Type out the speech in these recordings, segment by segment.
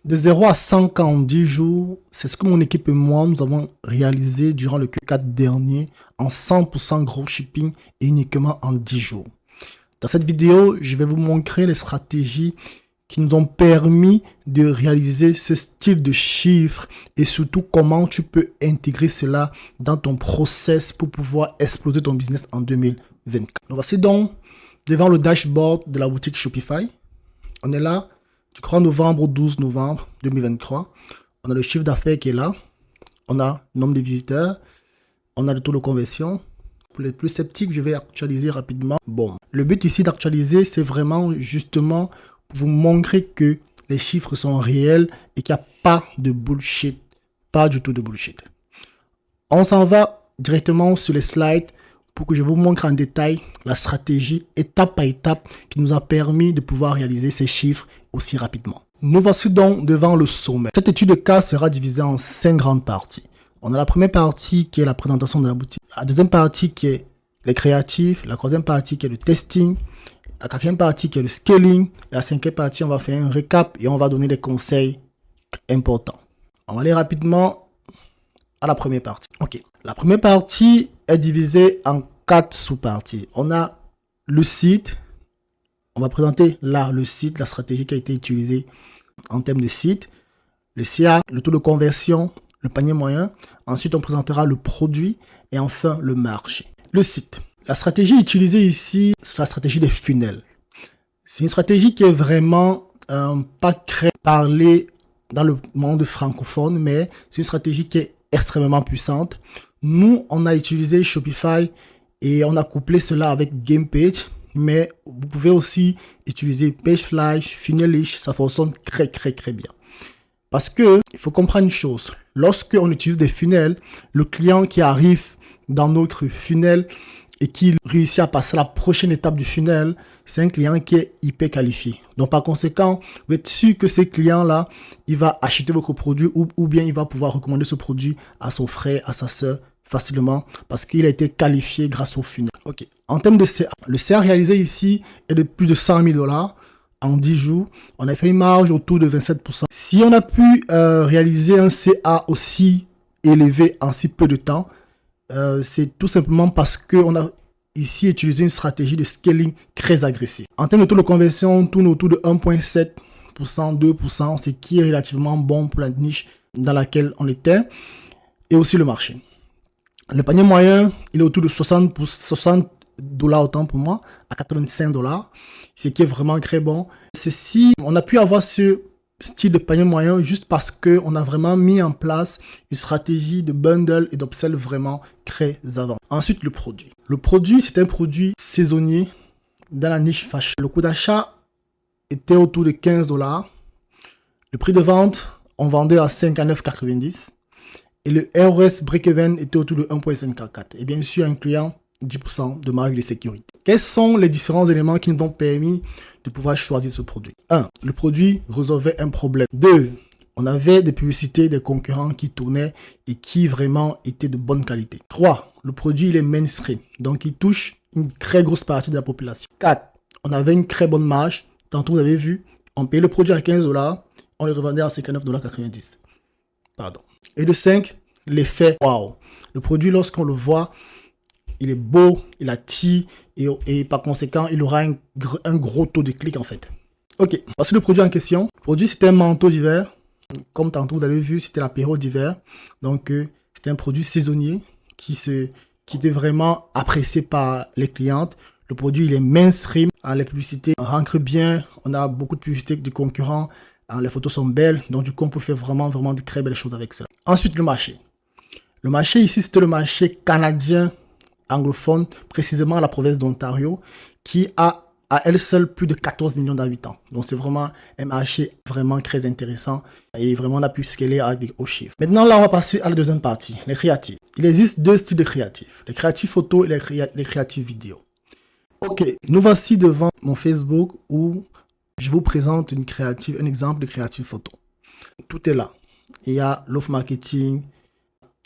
De 0 à 100 en 10 jours, c'est ce que mon équipe et moi, nous avons réalisé durant le Q4 dernier en 100% dropshipping et uniquement en 10 jours. Dans cette vidéo, je vais vous montrer les stratégies qui nous ont permis de réaliser ce style de chiffres et surtout comment tu peux intégrer cela dans ton process pour pouvoir exploser ton business en 2024. Nous voici donc devant le dashboard de la boutique Shopify. On est là du 3 novembre au 12 novembre 2023. On a le chiffre d'affaires qui est là. On a le nombre de visiteurs. On a le taux de conversion. Pour les plus sceptiques, je vais actualiser rapidement. Bon, le but ici d'actualiser, c'est vraiment justement pour vous montrer que les chiffres sont réels et qu'il n'y a pas de bullshit. Pas du tout de bullshit. On s'en va directement sur les slides pour que je vous montre en détail la stratégie étape par étape qui nous a permis de pouvoir réaliser ces chiffres aussi rapidement. Nous voici donc devant le sommet. Cette étude de cas sera divisée en 5 grandes parties. On a la première partie qui est la présentation de la boutique, la deuxième partie qui est les créatifs, la troisième partie qui est le testing, la quatrième partie qui est le scaling, et la cinquième partie on va faire un récap et on va donner des conseils importants. On va aller rapidement à la première partie. Ok, la première partie est divisée en 4 sous-parties. On a le site. On va présenter là le site, la stratégie qui a été utilisée en termes de site, le CA, le taux de conversion, le panier moyen. Ensuite, on présentera le produit et enfin le marché. Le site. La stratégie utilisée ici, c'est la stratégie des funnels. C'est une stratégie qui est vraiment pas parlée dans le monde francophone, mais c'est une stratégie qui est extrêmement puissante. Nous, on a utilisé Shopify et on a couplé cela avec GamePage. Mais vous pouvez aussi utiliser Pageflash, Funnelish, ça fonctionne très bien. Parce que il faut comprendre une chose, lorsque on utilise des funnels, le client qui arrive dans notre funnel et qui réussit à passer à la prochaine étape du funnel, c'est un client qui est hyper qualifié. Donc par conséquent, vous êtes sûr que ce client-là, il va acheter votre produit ou bien il va pouvoir recommander ce produit à son frère, à sa soeur, facilement parce qu'il a été qualifié grâce au funnel. Ok. En termes de CA, le CA réalisé ici est de plus de 100 000 $ en 10 jours. On a fait une marge autour de 27%. Si on a pu réaliser un CA aussi élevé en si peu de temps, c'est tout simplement parce qu'on a ici utilisé une stratégie de scaling très agressive. En termes de taux de conversion, on tourne autour de 1,7%, 2%, ce qui est relativement bon pour la niche dans laquelle on était et aussi le marché. Le panier moyen, il est autour de 60 $, autant pour moi, à 85 $, ce qui est vraiment très bon. Ceci, on a pu avoir ce style de panier moyen juste parce qu'on a vraiment mis en place une stratégie de bundle et d'upsell vraiment très avancée. Ensuite, le produit. Le produit, c'est un produit saisonnier dans la niche fashion. Le coût d'achat était autour de 15 $. Le prix de vente, on vendait à 59,90 $. Et le ROS break-even était autour de 1,54. Et bien sûr, incluant 10% de marge de sécurité. Quels sont les différents éléments qui nous ont permis de pouvoir choisir ce produit? 1. Le produit résolvait un problème. 2. On avait des publicités des concurrents qui tournaient et qui vraiment étaient de bonne qualité. 3. Le produit il est mainstream. Donc, il touche une très grosse partie de la population. 4. On avait une très bonne marge. Tantôt, vous avez vu, on payait le produit à 15 $, on le revendait à 59,90 $. Pardon. Et de 5, l'effet wow. Le produit, lorsqu'on le voit, il est beau, il attire et par conséquent, il aura un gros taux de clic en fait. Ok, voici le produit en question. Le produit, c'était un manteau d'hiver. Comme tantôt, vous avez vu, c'était l'apéro d'hiver. Donc, c'était un produit saisonnier qui était vraiment apprécié par les clientes. Le produit, il est mainstream. Les publicités rentrent bien. On a beaucoup de publicités du concurrent. Les photos sont belles, donc du coup on peut faire vraiment de très belles choses avec cela. Ensuite le marché. Le marché ici c'était le marché canadien anglophone, précisément la province d'Ontario, qui a à elle seule plus de 14 millions d'habitants. Donc c'est vraiment un marché vraiment très intéressant et vraiment on a pu scaler avec des hauts chiffres. Maintenant là on va passer à la deuxième partie, les créatifs. Il existe deux styles de créatifs, les créatifs photo et les créatifs vidéo. Ok, nous voici devant mon Facebook où je vous présente un exemple de créative photo. Tout est là. Il y a l'offre marketing,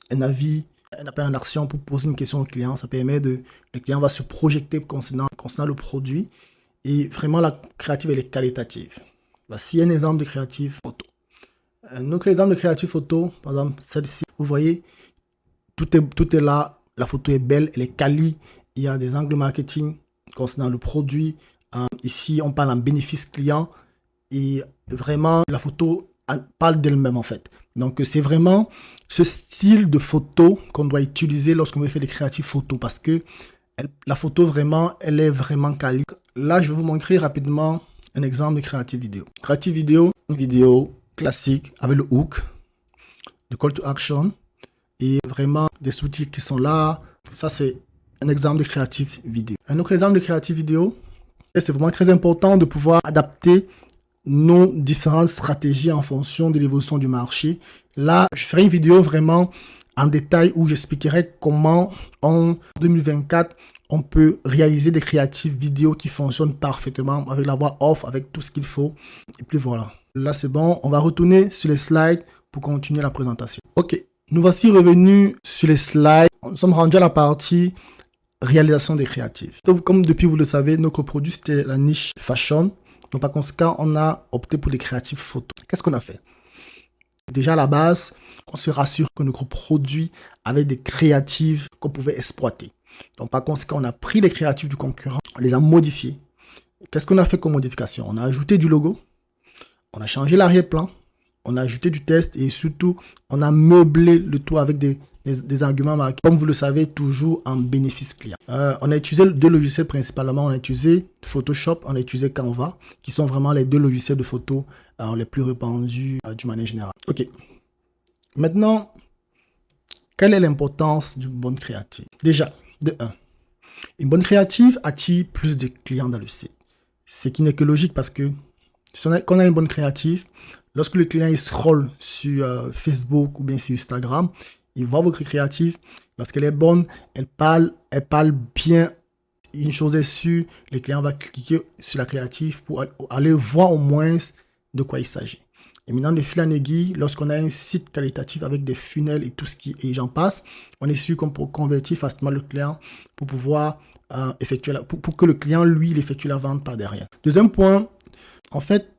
un avis, un appel en action pour poser une question au client. Ça permet le client va se projeter concernant le produit. Et vraiment, la créative, elle est qualitative. Voici un exemple de créative photo. Un autre exemple de créative photo, par exemple celle-ci, vous voyez, tout est là, la photo est belle, elle est quali, il y a des angles marketing concernant le produit. Ici, on parle en bénéfice client et vraiment, la photo parle d'elle-même en fait. Donc, c'est vraiment ce style de photo qu'on doit utiliser lorsqu'on veut faire des créatives photos parce que la photo vraiment, elle est vraiment quali. Là, je vais vous montrer rapidement un exemple de créative vidéo. Créative vidéo, une vidéo classique avec le hook, le call to action et vraiment des sous-titres qui sont là. Ça, c'est un exemple de créative vidéo. Un autre exemple de créative vidéo, c'est vraiment très important de pouvoir adapter nos différentes stratégies en fonction de l'évolution du marché. Là, je ferai une vidéo vraiment en détail où j'expliquerai comment en 2024, on peut réaliser des créatives vidéos qui fonctionnent parfaitement avec la voix off, avec tout ce qu'il faut. Et puis voilà. Là, c'est bon. On va retourner sur les slides pour continuer la présentation. Ok. Nous voici revenus sur les slides. Nous sommes rendus à la partie réalisation des créatives. Donc, comme depuis vous le savez, notre produit c'était la niche fashion. Donc par conséquent, on a opté pour les créatives photos. Qu'est-ce qu'on a fait? Déjà à la base, on se rassure que notre produit avait des créatives qu'on pouvait exploiter. Donc par conséquent, on a pris les créatives du concurrent, on les a modifiées. Qu'est-ce qu'on a fait comme modification? On a ajouté du logo, on a changé l'arrière-plan, on a ajouté du texte et surtout, on a meublé le tout avec des arguments marqués, comme vous le savez, toujours en bénéfice client. On a utilisé deux logiciels principalement. On a utilisé Photoshop, on a utilisé Canva, qui sont vraiment les deux logiciels de photo les plus répandus du manière générale. Ok. Maintenant, quelle est l'importance d'une bonne créative? Déjà, de 1, une bonne créative attire plus de clients dans le site. Ce qui n'est que logique parce que si on a une bonne créative, lorsque le client il scrolle sur Facebook ou bien sur Instagram, il voit votre créative, parce qu'elle est bonne, elle parle bien. Une chose est sûre, le client va cliquer sur la créative pour aller voir au moins de quoi il s'agit. Et maintenant, de fil en aiguille, lorsqu'on a un site qualitatif avec des funnels et tout ce qui et j'en passe, on est sûr qu'on peut convertir facilement le client pour pouvoir effectuer pour que le client, lui, il effectue la vente par derrière. Deuxième point, en fait,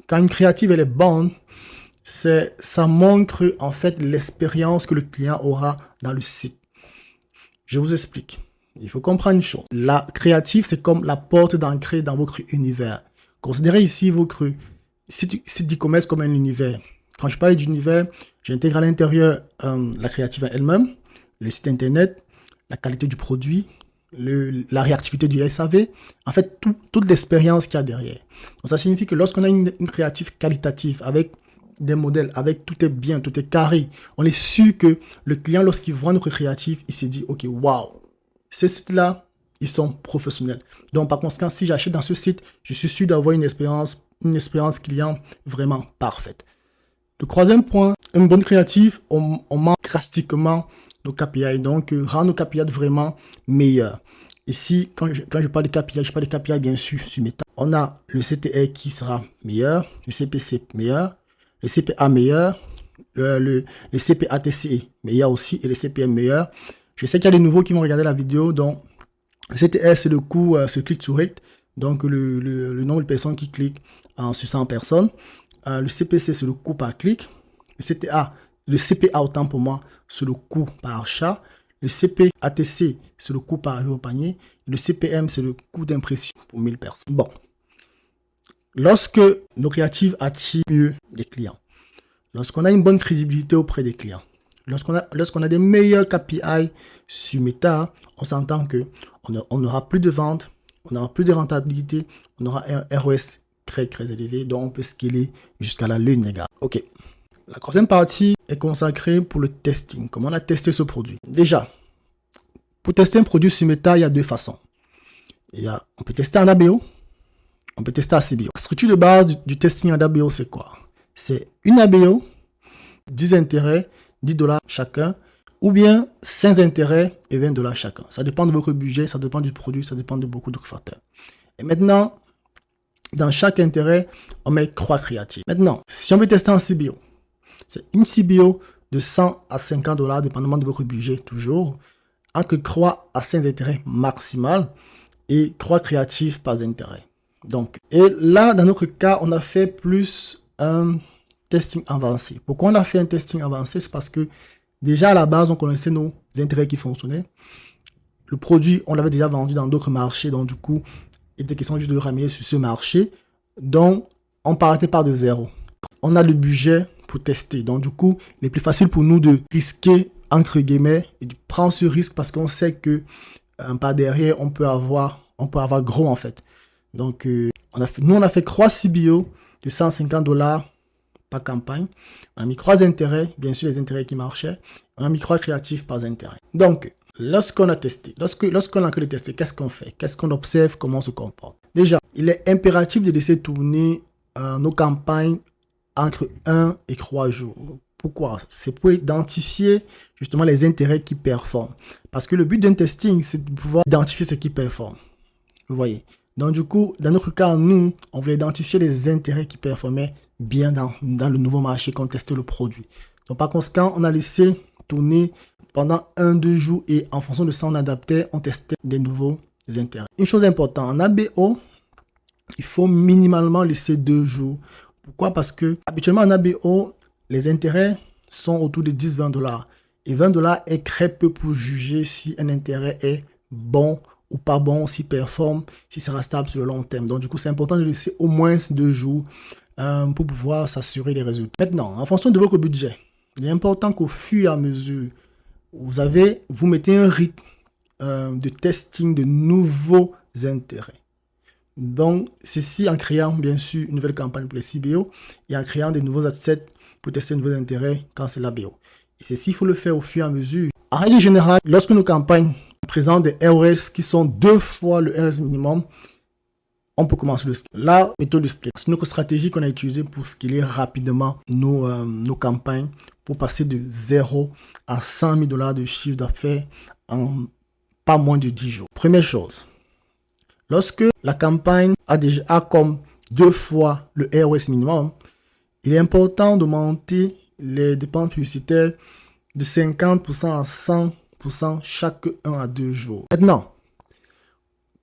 quand une créative elle est bonne, ça montre en fait l'expérience que le client aura dans le site. Je vous explique. Il faut comprendre une chose. La créative, c'est comme la porte d'entrée dans votre univers. Considérez ici votre site d'e-commerce comme un univers. Quand je parle d'univers, j'intègre à l'intérieur la créative elle-même, le site internet, la qualité du produit, la réactivité du SAV, en fait, toute l'expérience qu'il y a derrière. Donc, ça signifie que lorsqu'on a une créative qualitative avec des modèles, avec tout est bien, tout est carré, on est sûr que le client, lorsqu'il voit notre créative, il s'est dit, ok, waouh, ces sites-là, ils sont professionnels. Donc, par conséquent, si j'achète dans ce site, je suis sûr d'avoir une expérience client vraiment parfaite. Le troisième point, une bonne créative, on manque drastiquement nos KPI, donc rend nos KPI vraiment meilleurs. Ici, quand je parle de KPI, je parle de KPI bien sûr sur Meta. On a le CTR qui sera meilleur, le CPC meilleur, le CPA meilleur, le CPATC meilleur aussi et le CPM meilleur. Je sais qu'il y a des nouveaux qui vont regarder la vidéo, donc le CTR c'est le coût, c'est click to rate, donc le nombre de personnes qui cliquent sur 100 personnes. Le CPC c'est le coût par clic. Le CPA autant pour moi, c'est le coût par achat. Le CPATC, c'est le coût par jour au panier. Et le CPM, c'est le coût d'impression pour 1000 personnes. Bon, lorsque nos créatives attirent mieux les clients, lorsqu'on a une bonne crédibilité auprès des clients, lorsqu'on a des meilleurs KPI sur Meta, on s'entend qu'on n'aura plus de ventes, on n'aura plus de rentabilité, on aura un ROS très élevé, donc on peut scaler jusqu'à la lune, les gars. Ok. La troisième partie est consacrée pour le testing. Comment on a testé ce produit? Déjà, pour tester un produit sur Meta, il y a deux façons. On peut tester en ABO, on peut tester en CBO. La structure de base du testing en ABO, c'est quoi? C'est une ABO, 10 intérêts, $10 chacun, ou bien 5 intérêts et $20 chacun. Ça dépend de votre budget, ça dépend du produit, ça dépend de beaucoup d'autres facteurs. Et maintenant, dans chaque intérêt, on met 3 créatives. Maintenant, si on veut tester en CBO, c'est une CBO de 100 à $50, dépendamment de votre budget, toujours, entre 3 à 5 intérêts maximal et 3 créatifs par intérêt. Donc, et là, dans notre cas, on a fait plus un testing avancé. Pourquoi on a fait un testing avancé? C'est parce que déjà à la base, on connaissait nos intérêts qui fonctionnaient. Le produit, on l'avait déjà vendu dans d'autres marchés, donc du coup, il était question juste de le ramener sur ce marché. Donc, on partait pas de zéro. On a le budget pour tester. Donc, du coup, il est plus facile pour nous de risquer, entre guillemets, et de prendre ce risque parce qu'on sait que par derrière, on peut avoir gros en fait. Donc, nous, on a fait 3 CBO de 150 $ par campagne. On a mis 3 intérêts, bien sûr les intérêts qui marchaient. On a mis 3 créatifs par intérêt. Donc, lorsqu'on a testé, lorsqu'on a créé tester, qu'est-ce qu'on fait? Qu'est-ce qu'on observe? Comment on se comporte? Déjà, il est impératif de laisser tourner nos campagnes entre 1 et 3 jours. Pourquoi? C'est pour identifier justement les intérêts qui performent. Parce que le but d'un testing, c'est de pouvoir identifier ce qui performe. Vous voyez? Donc du coup, dans notre cas, nous, on voulait identifier les intérêts qui performaient bien dans le nouveau marché qu'on testait le produit. Donc par conséquent, on a laissé tourner pendant 1-2 jours et en fonction de ça, on adaptait, on testait des nouveaux intérêts. Une chose importante, en ABO, il faut minimalement laisser 2 jours. Pourquoi? Parce que habituellement en ABO, les intérêts sont autour de 10-20 $. Et 20 $ est très peu pour juger si un intérêt est bon ou pas bon, s'il performe, si sera stable sur le long terme. Donc du coup, c'est important de laisser au moins 2 jours pour pouvoir s'assurer les résultats. Maintenant, en fonction de votre budget, il est important qu'au fur et à mesure, vous mettez un rythme de testing de nouveaux intérêts. Donc, ceci en créant bien sûr une nouvelle campagne pour les CBO et en créant des nouveaux assets pour tester de nouveaux intérêts quand c'est l'ABO. Et ceci, il faut le faire au fur et à mesure. En règle générale, lorsque nos campagnes présentent des ROS qui sont 2 fois le ROS minimum, on peut commencer le scale. La méthode de scale, c'est notre stratégie qu'on a utilisée pour scaler rapidement nos campagnes pour passer de 0 à 100 000 $ de chiffre d'affaires en pas moins de 10 jours. Première chose, lorsque la campagne a comme 2 fois le ROS minimum, il est important de monter les dépenses publicitaires de 50% à 100% chaque 1 à 2 jours. Maintenant,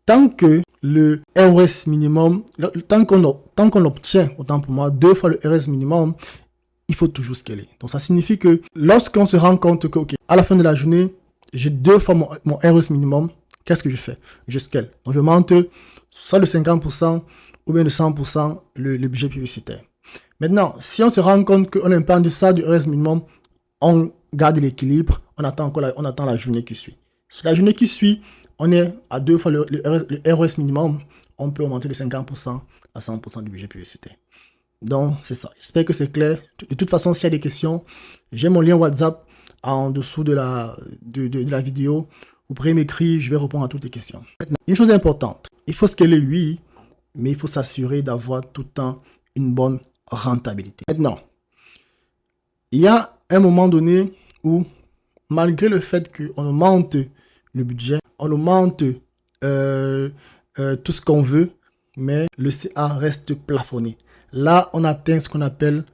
tant que le ROS minimum, tant qu'on obtient, autant pour moi, 2 fois le ROS minimum, il faut toujours scaler. Donc ça signifie que lorsqu'on se rend compte que, ok, à la fin de la journée, j'ai 2 fois mon ROS minimum, qu'est-ce que je fais? Je scale. Donc je monte soit de 50% ou bien de 100% le budget publicitaire. Maintenant, si on se rend compte qu'on est pas en deçà du ROS minimum, on garde l'équilibre, on attend la journée qui suit. Si la journée qui suit, on est à 2 fois le ROS minimum, on peut augmenter de 50% à 100% du budget publicitaire. Donc, c'est ça. J'espère que c'est clair. De toute façon, s'il y a des questions, j'ai mon lien WhatsApp en dessous de la vidéo. Vous pourrez m'écrire, je vais répondre à toutes les questions. Maintenant, une chose importante, il faut scaler, oui, mais il faut s'assurer d'avoir tout le temps une bonne rentabilité. Maintenant, il y a un moment donné où, malgré le fait qu'on augmente le budget, on augmente tout ce qu'on veut, mais le CA reste plafonné. Là, on atteint ce qu'on appelle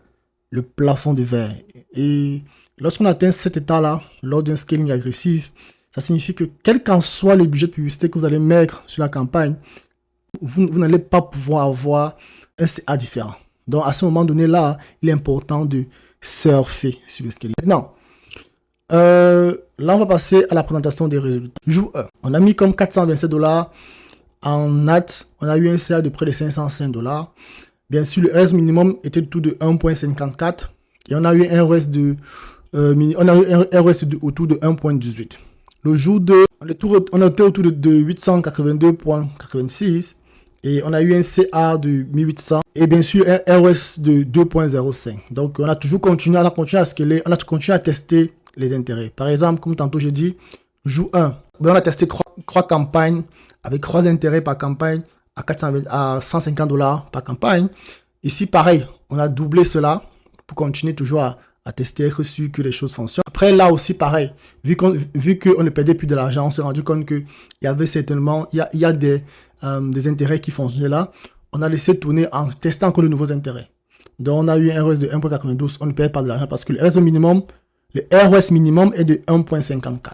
le plafond de verre. Et lorsqu'on atteint cet état-là, lors d'un scaling agressif, ça signifie que quel qu'en soit le budget de publicité que vous allez mettre sur la campagne, vous n'allez pas pouvoir avoir un CA différent. Donc, à ce moment donné-là, il est important de surfer sur le scaling. Maintenant, là, on va passer à la présentation des résultats. Jour 1, on a mis comme 427 $ en ads. On a eu un CA de près de 505 $. Bien sûr, le ROS minimum était tout de 1,54 et on a eu un ROS autour de 1,18. Le jour 2, on était autour de 882,86 et on a eu un CA de 1800 et bien sûr un ROS de 2,05. Donc on a continué à scaler, on a continué à tester les intérêts. Par exemple, comme tantôt j'ai dit, jour 1, on a testé 3 campagnes avec 3 intérêts par campagne à 150 $ par campagne. Ici, pareil, on a doublé cela pour continuer toujours à tester, être sûr que les choses fonctionnent. Après, là aussi, pareil, vu qu'on ne perdait plus de l'argent, on s'est rendu compte qu'il y avait certainement, il y a des intérêts qui fonctionnaient là. On a laissé tourner en testant encore de nouveaux intérêts. Donc, on a eu un ROS de 1,92, on ne perd pas de l'argent parce que le ROS minimum est de 1,54.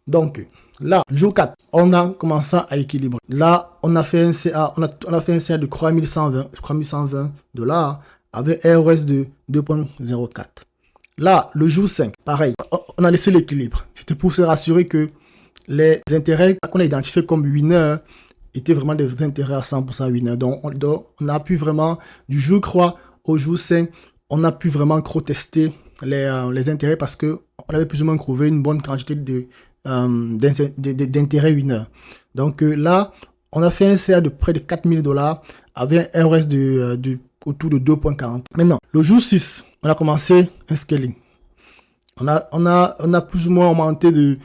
Donc, là, jour 4, on a commencé à équilibrer. Là, on a fait un CA, de 3120 $ avec un ROS de 2.04. Là, le jour 5, pareil, on a laissé l'équilibre. C'était pour se rassurer que les intérêts qu'on a identifiés comme winners étaient vraiment des intérêts à 100% winners. Donc, on a pu vraiment, du jour 3 au jour 5, on a pu vraiment tester les intérêts parce qu'on avait plus ou moins trouvé une bonne quantité d'intérêts winners. Donc là, on a fait un CA de près de 4000 $ avec un ROS autour de 2.40. Maintenant, le jour 6, on a commencé un scaling. On a plus ou moins augmenté de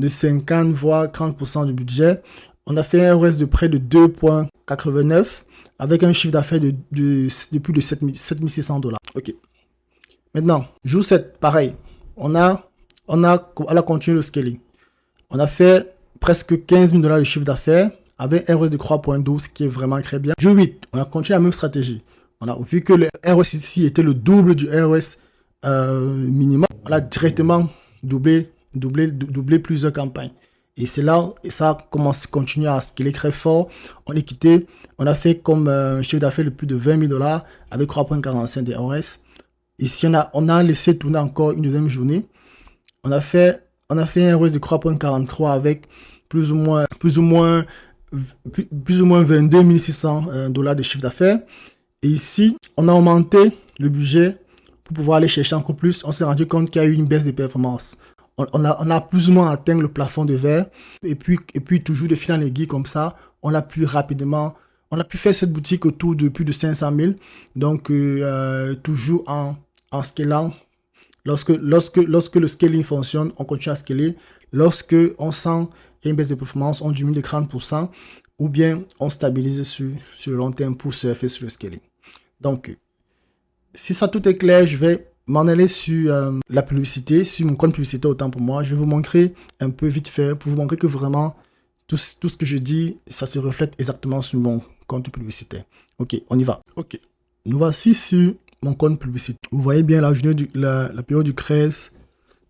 50 voire 30% du budget. On a fait un ROS de près de 2.89 avec un chiffre d'affaires de plus de 7600 $. Ok. Maintenant, jour 7, pareil. On a continué le scaling. On a fait presque 15 000 $ de chiffre d'affaires avec un ROS de 3.12, ce qui est vraiment très bien. Jour 8, on a continué la même stratégie. On a vu que le ROS ici était le double du ROS minimum. On a directement doublé plusieurs campagnes. Et c'est là, et ça commence à continuer à scaler très fort. On a fait comme chiffre d'affaires de plus de 20 000 $ avec 3.45 de ROS. Ici, on a laissé tourner encore une deuxième journée. On a fait un ROS de 3.43 avec plus ou moins 22 600 $ de chiffre d'affaires. Et ici, on a augmenté le budget pour pouvoir aller chercher encore plus. On s'est rendu compte qu'il y a eu une baisse de performance. On a plus ou moins atteint le plafond de verre. Et puis toujours de fil en aiguille comme ça, on a pu rapidement, on a pu faire cette boutique autour de plus de 500 000. Donc, toujours en scalant. Lorsque le scaling fonctionne, on continue à scaler. Lorsque on sent une baisse de performance, on diminue de 30%. Ou bien on stabilise sur le long terme pour surfer sur le scaling. Donc, si ça tout est clair, je vais m'en aller sur la publicité, sur mon compte publicitaire autant pour moi. Je vais vous montrer un peu vite fait pour vous montrer que vraiment tout ce que je dis, ça se reflète exactement sur mon compte publicitaire. Ok, on y va. Ok, nous voici sur mon compte publicitaire. Vous voyez bien la journée la période du 13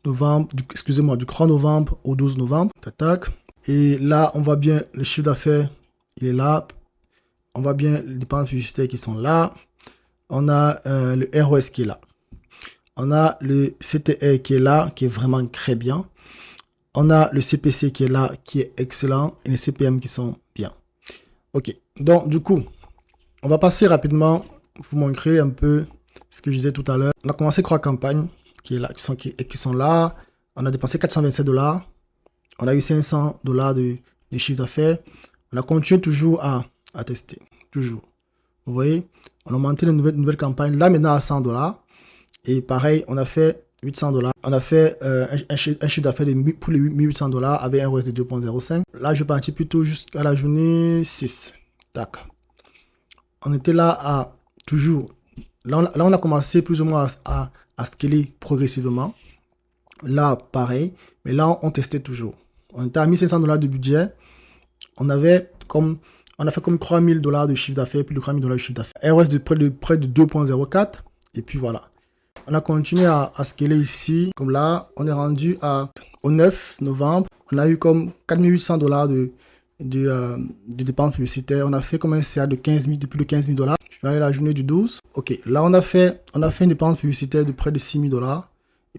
novembre, excusez-moi, du 3 novembre au 12 novembre. Tac. Et là, on voit bien le chiffre d'affaires, il est là. On voit bien les dépenses publicitaires qui sont là. On a le ROS qui est là. On a le CTR qui est là, qui est vraiment très bien. On a le CPC qui est là, qui est excellent. Et les CPM qui sont bien. Ok. Donc, du coup, on va passer rapidement, vous montrer un peu ce que je disais tout à l'heure. On a commencé 3 campagnes qui sont là. On a dépensé 427 $. On a eu 500 $ de chiffre d'affaires. On a continué toujours à tester. Toujours. Vous voyez, on a augmenté une nouvelle campagne. Là, maintenant, à 100 $. Et pareil, on a fait 800 $. On a fait un chiffre d'affaires pour les 1800 $ avec un ROS de 2.05. Là, je partis plutôt jusqu'à la journée 6. Tac. On était là à toujours. Là, on a commencé plus ou moins à scaler progressivement. Là, pareil. Mais là, on testait toujours. On était à 1500 $ de budget. On a fait comme 3000 $ de chiffre d'affaires, plus de 3000 $ de chiffre d'affaires. ROS de près de 2.04. Et puis voilà. On a continué à scaler ici. Comme là, on est rendu au 9 novembre. On a eu comme 4800 $ de dépenses publicitaires. On a fait comme un CA de plus de 15 000 $. Je vais aller à la journée du 12. Ok, là on a fait une dépense publicitaire de près de 6 000 $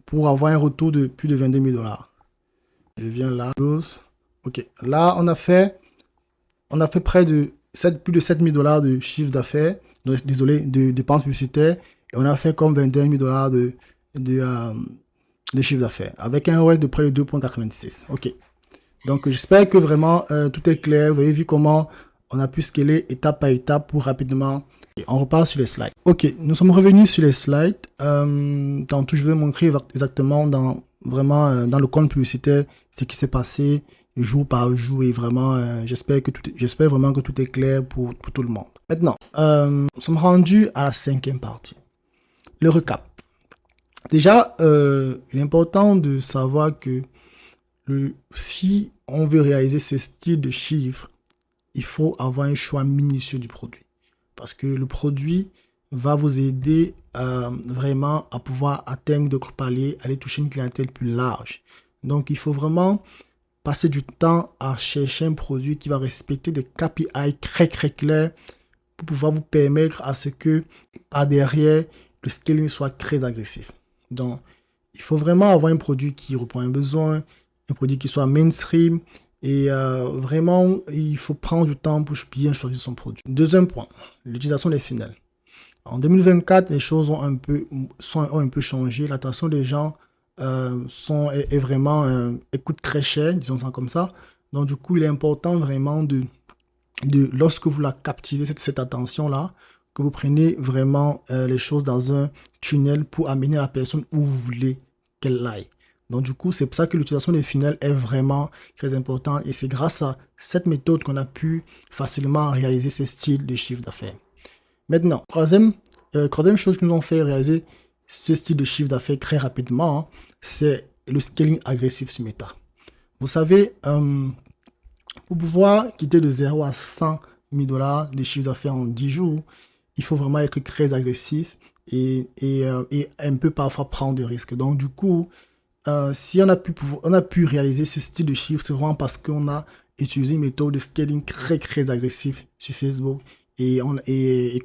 pour avoir un retour de plus de 22 000 $. Je viens là. 12. Ok, là on a fait plus de 7 000 $ de chiffre d'affaires. Désolé, de dépenses publicitaires. Et on a fait comme 21 000 $ de chiffre d'affaires avec un ROS de près de 2.86. Ok. Donc, j'espère que vraiment tout est clair. Vous avez vu comment on a pu scaler étape par étape pour rapidement. Et on repart sur les slides. Ok, nous sommes revenus sur les slides. Tantôt, je vais montrer exactement dans le compte publicitaire ce qui s'est passé jour par jour. Et vraiment, j'espère vraiment que tout est clair pour tout le monde. Maintenant, nous sommes rendus à la 5e partie. Le recap. Déjà, il est important de savoir que si on veut réaliser ce style de chiffre, il faut avoir un choix minutieux du produit. Parce que le produit va vous aider vraiment à pouvoir atteindre d'autres paliers, aller toucher une clientèle plus large. Donc, il faut vraiment passer du temps à chercher un produit qui va respecter des KPI très très clairs pour pouvoir vous permettre à ce que par derrière, le scaling soit très agressif. Donc, il faut vraiment avoir un produit qui répond à un besoin, un produit qui soit mainstream et vraiment, il faut prendre du temps pour bien choisir son produit. Deuxième point, l'utilisation des funnels. En 2024, les choses ont un peu changé. L'attention des gens est vraiment coûte très cher, disons ça comme ça. Donc, du coup, il est important vraiment lorsque vous la captivez, cette attention-là, que vous preniez vraiment les choses dans un tunnel pour amener la personne où vous voulez qu'elle aille. Donc, du coup, c'est pour ça que l'utilisation des funnels est vraiment très importante et c'est grâce à cette méthode qu'on a pu facilement réaliser ces styles de chiffre d'affaires. Maintenant, troisième chose qui nous ont fait réaliser ce style de chiffre d'affaires très rapidement, hein, c'est le scaling agressif sur Meta. Vous savez, pour pouvoir quitter de 0 à 100 000 $ de chiffre d'affaires en 10 jours, il faut vraiment être très agressif et un peu parfois prendre des risques. Donc, du coup, si on a pu réaliser ce style de chiffre, c'est vraiment parce qu'on a utilisé une méthode de scaling très agressive sur Facebook. Et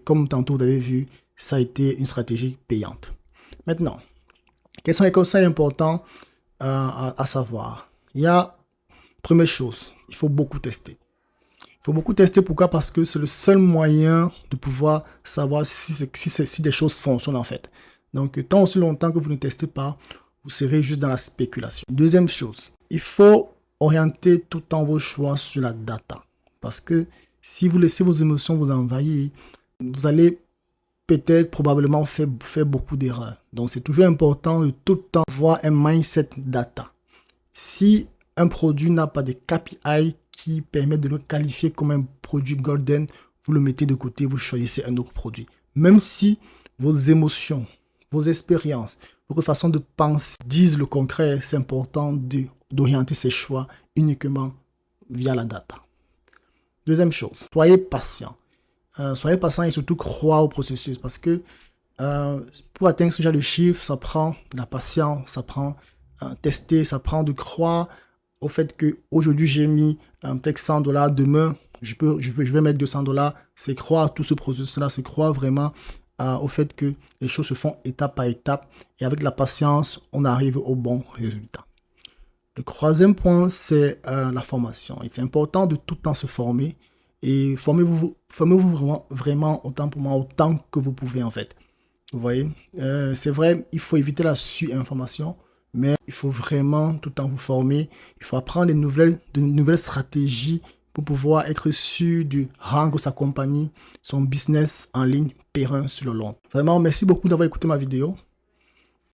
comme tantôt vous avez vu, ça a été une stratégie payante. Maintenant, quels sont les conseils importants à savoir? Il y a, première chose, il faut beaucoup tester. Il faut beaucoup tester, pourquoi? Parce que c'est le seul moyen de pouvoir savoir si des choses fonctionnent en fait. Donc, tant aussi longtemps que vous ne testez pas, vous serez juste dans la spéculation. Deuxième chose, il faut orienter tout le temps vos choix sur la data. Parce que si vous laissez vos émotions vous envahir, vous allez peut-être probablement faire beaucoup d'erreurs. Donc, c'est toujours important de tout le temps avoir un mindset data. Si un produit n'a pas de KPI qui permettent de le qualifier comme un produit golden, vous le mettez de côté, vous choisissez un autre produit. Même si vos émotions, vos expériences, votre façon de penser disent le concret, c'est important d'orienter ses choix uniquement via la data. Deuxième chose, soyez patient. Soyez patient et surtout croire au processus parce que pour atteindre ce genre de chiffres, ça prend de la patience, ça prend tester, ça prend de croire au fait que aujourd'hui j'ai mis peut-être 100 $, demain je vais mettre 200 $. C'est croire tout ce processus-là, c'est croire vraiment au fait que les choses se font étape par étape et avec la patience, on arrive au bon résultat. Le troisième point, c'est la formation. Et c'est important de tout le temps se former. Et formez-vous vraiment autant pour moi, autant que vous pouvez en fait. Vous voyez, c'est vrai, il faut éviter la su-information, mais il faut vraiment tout le temps vous former. Il faut apprendre de nouvelles stratégies pour pouvoir être sûr de rendre sa compagnie, son business en ligne pérenne sur le long. Vraiment, merci beaucoup d'avoir écouté ma vidéo.